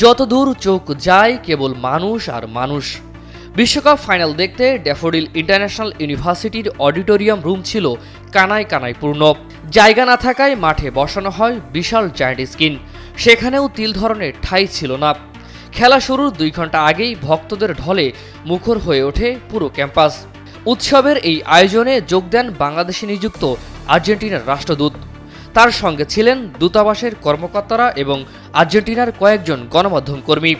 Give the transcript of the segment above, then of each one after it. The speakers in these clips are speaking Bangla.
যতদূর চোখ যায় কেবল মানুষ আর মানুষ। বিশ্বকাপ ফাইনাল দেখতে ড্যাফোডিল ইন্টারন্যাশনাল ইউনিভার্সিটির অডিটোরিয়াম রুম ছিল কানায় কানায় পূর্ণ। জায়গা না থাকায় মাঠে বসানো হয় বিশাল জায়ান্ট স্ক্রিন, সেখানেও তিল ধরনের ঠাঁই ছিল না। খেলা শুরুর 2 ঘন্টা আগেই ভক্তদের ঢলে মুখর হয়ে ওঠে পুরো ক্যাম্পাস। উৎসবের এই আয়োজনে যোগ দেন বাংলাদেশে নিযুক্ত আর্জেন্টিনার রাষ্ট্রদূত। তার সঙ্গে ছিলেন দূতাবাসের কর্মকর্তারা এবং আর্জেন্টিনার কয়েকজন গণমাধ্যম কর্মী।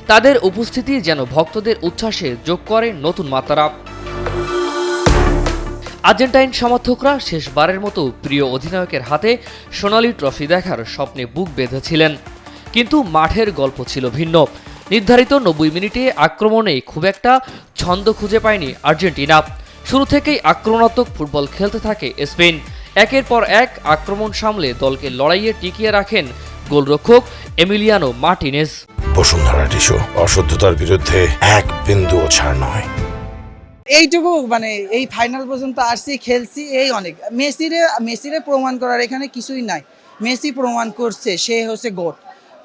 তাদের উপস্থিতি যেন ভক্তদের উচ্ছ্বাসে যোগ করে নতুন মাত্রা। আর্জেন্টাইন সমর্থকরা শেষবারের মতো প্রিয় অধিনায়কের হাতে সোনালি ট্রফি দেখার স্বপ্নে বুক বেঁধেছিলেন। কিন্তু মাঠের গল্প ছিল ভিন্ন। নির্ধারিত 90 মিনিটে আক্রমণে খুব একটা ছন্দ খুঁজে পায়নি আর্জেন্টিনা। শুরু থেকেই আক্রমণাত্মক ফুটবল খেলতে থাকে স্পেন। একের পর এক আক্রমণ সামলে দলকে লড়াইয়ে টিকিয়ে রাখেন গোলরক্ষক এমিলিয়ানো মার্টিনেজ। বসুন্ধরা টিস্যু, অশুদ্ধতার বিরুদ্ধে এক বিন্দুও ছাড় নয়। এইটুকু এই ফাইনাল পর্যন্ত আসছি, খেলছি, এই অনেক। মেসিরে প্রমাণ করার এখানে কিছুই নাই। মেসি প্রমাণ করছে সে হচ্ছে গোট।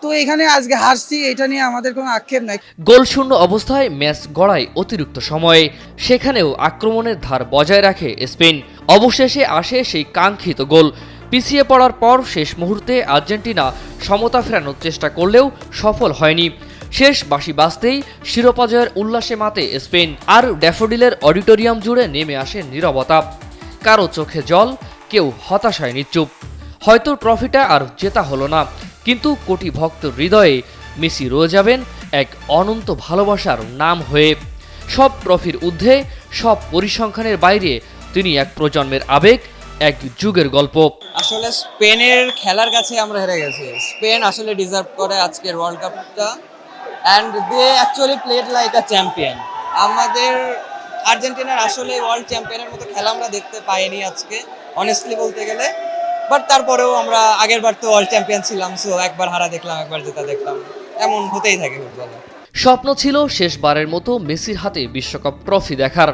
তো এখানে আজকে হারছি, এটা নিয়ে আমাদের কোনো আক্ষেপ নাই। গোলশূন্য অবস্থায় ম্যাচ গড়ায় অতিরিক্ত সময়ে, সেখানেও আক্রমণের ধার বজায় রাখে স্পেন। অবশেষে আসে সেই কাঙ্ক্ষিত গোল। পিছিয়ে পড়ার পর শেষ মুহূর্তে আর্জেন্টিনা সমতা ফেরানোর চেষ্টা করলেও সফল হয়নি। শেষ বাঁশি বাজতেই শিরোপা জয়ের উল্লাসে মাতে স্পেন, আর ড্যাফোডিলের অডিটোরিয়াম জুড়ে নেমে আসে নীরবতা। কারো চোখে জল, কেউ হতাশায় নিশ্চুপ। হয়তো ট্রফিটা আর জেতা হলো না, কিন্তু কোটি ভক্তের হৃদয়ে মেসি রয়ে যাবেন এক অনন্ত ভালোবাসার নাম হয়ে। সব ট্রফির ঊর্ধ্বে, সব পরিসংখ্যানের বাইরে তিনি এক প্রজন্মের আবেগ, এক যুগের গল্প। আসলে স্পেনের খেলার কাছে আমরা হেরে গেছি। স্পেন আসলে ডিজার্ভ করে আজকের ওয়ার্ল্ড কাপটা, and they actually played like a champion. আমাদের আর্জেন্টিনার আসলে ওয়ার্ল্ড চ্যাম্পিয়নের মতো খেলা আমরা দেখতে পাইনি আজকে, অনেস্টলি বলতে গেলে। বাট তারপরেও আমরা আগের বার তো ওয়ার্ল্ড চ্যাম্পিয়ন ছিলাম, সো একবার হারা দেখলাম, একবার জেতা দেখলাম, এমন হতেই থাকে ফুটবলে। স্বপ্ন ছিল শেষবারের মতো মেসির হাতে বিশ্বকাপ ট্রফি দেখার।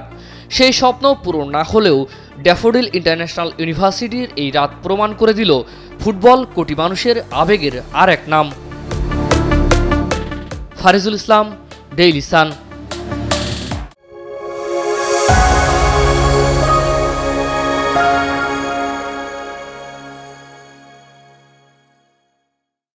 সেই স্বপ্ন পূরণ না হলেও ড্যাফোডিল ইন্টারন্যাশনাল ইউনিভার্সিটির এই রাত প্রমাণ করে দিল ফুটবল কোটি মানুষের আবেগের আর এক নাম। ফারিজুল ইসলাম, ডেইলি সান।